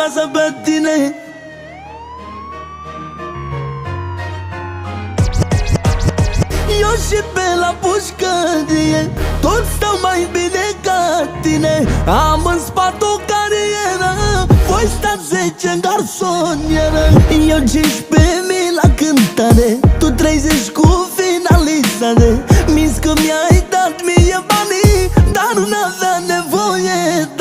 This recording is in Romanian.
lasă pe tine. Eu și pe la pușcărie tot stau mai bine ca tine. Am în spate o carieră, voi stați 10 în garsonieră. Eu 15.000 la cântare, tu 30 cu finalizare.